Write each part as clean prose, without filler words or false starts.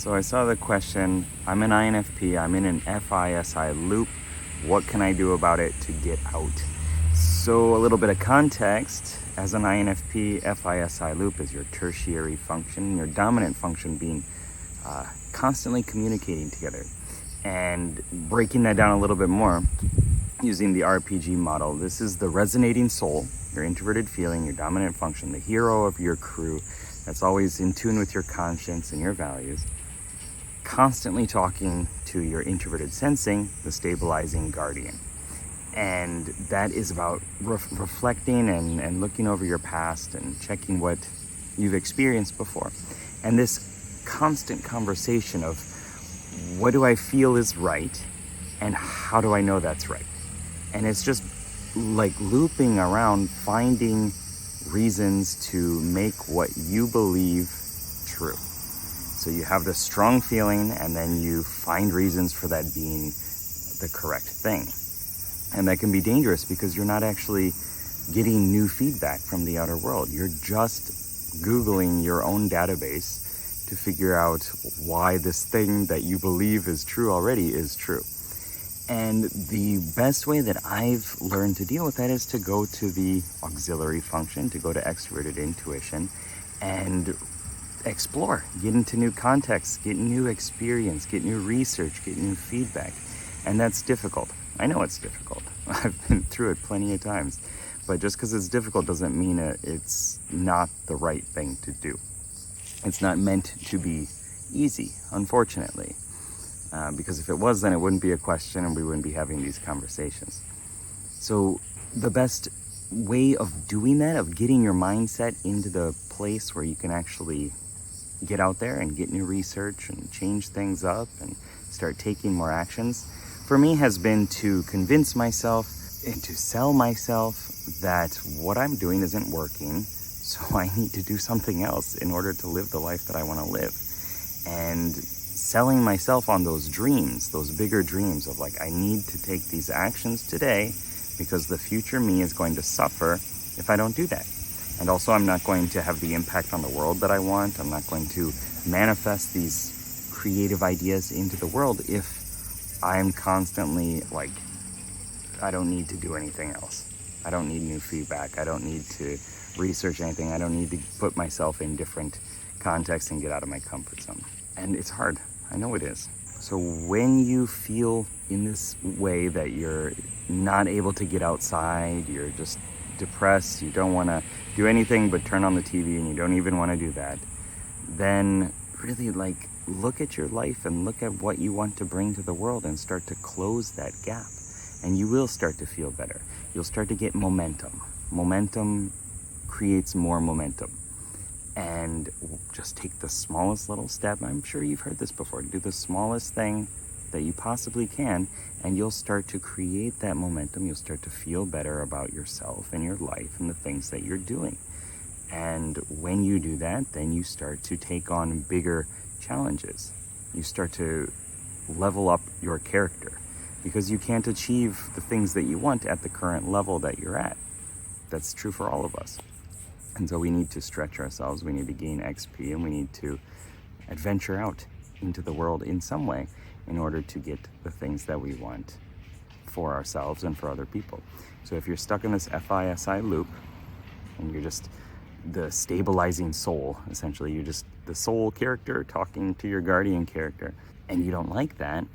So I saw the question, I'm an INFP, I'm in an FiSi loop. What can I do about it to get out? So a little bit of context, as an INFP, FiSi loop is your tertiary function, your dominant function being constantly communicating together. And breaking that down a little bit more, using the RPG model, this is the resonating soul, your introverted feeling, your dominant function, the hero of your crew that's always in tune with your conscience and your values, constantly talking to your introverted sensing, the stabilizing guardian. And that is about reflecting and looking over your past and checking what you've experienced before. And this constant conversation of what do I feel is right and how do I know that's right? And it's just like looping around, finding reasons to make what you believe true. So you have this strong feeling and then you find reasons for that being the correct thing. And that can be dangerous because you're not actually getting new feedback from the outer world. You're just Googling your own database to figure out why this thing that you believe is true already is true. And the best way that I've learned to deal with that is to go to the auxiliary function, to go to extroverted intuition and explore, get into new contexts, get new experience, get new research, get new feedback. And that's difficult. I know it's difficult. I've been through it plenty of times. But just because it's difficult doesn't mean it's not the right thing to do. It's not meant to be easy, unfortunately. Because if it was, then it wouldn't be a question and we wouldn't be having these conversations. So the best way of doing that, of getting your mindset into the place where you can actually get out there and get new research and change things up and start taking more actions, for me has been to convince myself and to sell myself that what I'm doing isn't working, so I need to do something else in order to live the life that I want to live. And selling myself on those dreams, those bigger dreams of like, I need to take these actions today because the future me is going to suffer if I don't do that. And also I'm not going to have the impact on the world that I want. I'm not going to manifest these creative ideas into the world if I'm constantly like, I don't need to do anything else. I don't need new feedback. I don't need to research anything. I don't need to put myself in different contexts and get out of my comfort zone. And it's hard. I know it is. So when you feel in this way that you're not able to get outside, you're just depressed, you don't want to do anything but turn on the TV and you don't even want to do that, then really like look at your life and look at what you want to bring to the world and start to close that gap. And you will start to feel better. You'll start to get momentum. Momentum creates more momentum. And just take the smallest little step. I'm sure you've heard this before. Do the smallest thing that you possibly can, and you'll start to create that momentum. You'll start to feel better about yourself and your life and the things that you're doing. And when you do that, then you start to take on bigger challenges. You start to level up your character because you can't achieve the things that you want at the current level that you're at. That's true for all of us. And so we need to stretch ourselves, we need to gain XP, and we need to adventure out into the world in some way in order to get the things that we want for ourselves and for other people. So if you're stuck in this FiSi loop and you're just the stabilizing soul, essentially, you're just the soul character talking to your guardian character, and you don't like that,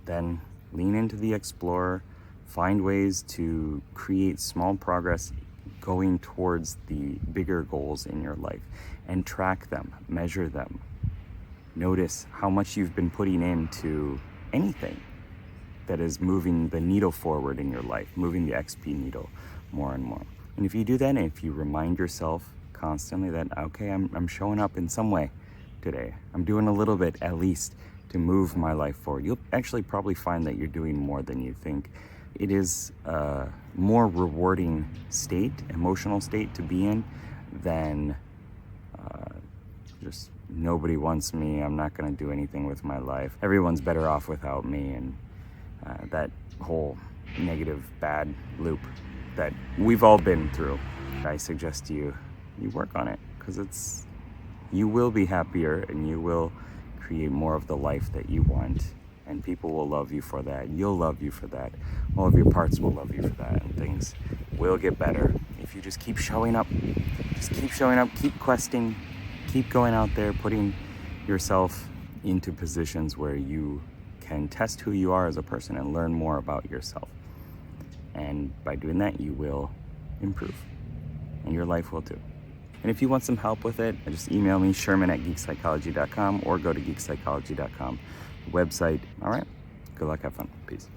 then lean into the explorer, find ways to create small progress going towards the bigger goals in your life and track them, measure them. Notice how much you've been putting into anything that is moving the needle forward in your life, moving the XP needle more and more. And if you do that, and if you remind yourself constantly that, okay, I'm showing up in some way today, I'm doing a little bit at least to move my life forward, you'll actually probably find that you're doing more than you think. It is a more rewarding state, emotional state to be in than just nobody wants me, I'm not going to do anything with my life, everyone's better off without me, and that whole negative, bad loop that we've all been through. I suggest you work on it because you will be happier and you will create more of the life that you want. And people will love you for that. You'll love you for that. All of your parts will love you for that. And things will get better if you just keep showing up. Just keep showing up, keep questing, keep going out there, putting yourself into positions where you can test who you are as a person and learn more about yourself. And by doing that, you will improve. And your life will too. And if you want some help with it, just email me, Sherman@geekpsychology.com, or go to geekpsychology.com website. All right, good luck, have fun, peace.